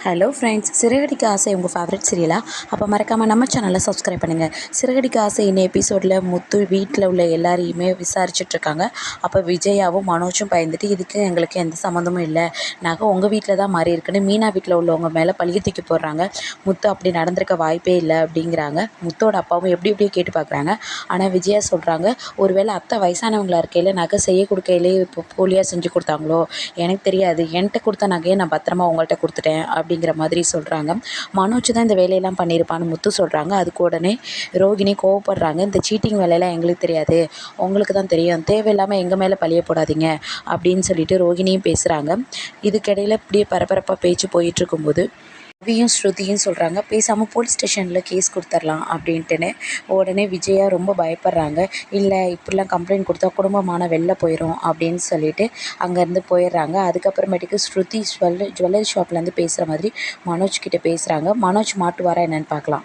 Hello friends, Siragadikka ஆசை உங்கள் favourite சீரியலா? அப்போ மறக்காமல் நம்ம சேனலை சப்ஸ்கிரைப் பண்ணுங்கள். சிறகடிக்க ஆசை இன்னும் எபிசோடில் முத்து வீட்டில் உள்ள எல்லாரையுமே விசாரிச்சுட்ருக்காங்க. அப்போ விஜயாவும் மனோஜும் பயந்துட்டு, இதுக்கு எங்களுக்கு எந்த சம்மந்தமும் இல்லை, நகை உங்கள் வீட்டில் தான் மாறி இருக்குன்னு மீனா வீட்டில் உள்ளவங்க மேலே பழிய தூக்கி போடுறாங்க. முத்து அப்படி நடந்திருக்க வாய்ப்பே இல்லை அப்படிங்கிறாங்க. முத்தோட அப்பாவும் எப்படி எப்படியோ கேட்டு பார்க்குறாங்க. ஆனால் விஜயா சொல்கிறாங்க, ஒருவேளை அத்தை வயசானவங்களா இருக்கையில் நகை செய்ய கொடுக்கையிலே இப்போ போலியாக செஞ்சு கொடுத்தாங்களோ, எனக்கு தெரியாது, என்கிட்ட கொடுத்த நகையை நான் பத்திரமா உங்கள்கிட்ட கொடுத்துட்டேன் அப்படிங்கிற மாதிரி சொல்கிறாங்க. மனோஜ் தான் இந்த வேலையெல்லாம் பண்ணியிருப்பான்னு முத்து சொல்கிறாங்க. அதுக்கு உடனே ரோகிணி கோவப்படுறாங்க. இந்த சீட்டிங் வேலையெல்லாம் எங்களுக்கு தெரியாது, உங்களுக்கு தான் தெரியும், தேவையில்லாமல் எங்கள் மேலே பழிய போடாதீங்க அப்படின்னு சொல்லிட்டு ரோகிணியும் பேசுகிறாங்க. இதுக்கிடையில் இப்படியே பரபரப்பாக பேச்சு போயிட்டுருக்கும்போது ரவியும் ஸ்ருதியும் சொல்கிறாங்க, பேசாமல் போலீஸ் ஸ்டேஷனில் கேஸ் கொடுத்துர்லாம் அப்படின்ட்டுன்னு. உடனே விஜயா ரொம்ப பயப்படுறாங்க. இல்லை, இப்படிலாம் கம்ப்ளைண்ட் கொடுத்தா குடும்பமான வெளில போயிடும் அப்படின்னு சொல்லிட்டு அங்கேருந்து போயிடுறாங்க. அதுக்கப்புறமேட்டுக்கு ஸ்ருதி ஜுவல்லரி ஷாப்லேருந்து பேசுகிற மாதிரி மனோஜ் கிட்டே பேசுகிறாங்க. மனோஜ் மாட்டுவாரா என்னன்னு பார்க்கலாம்.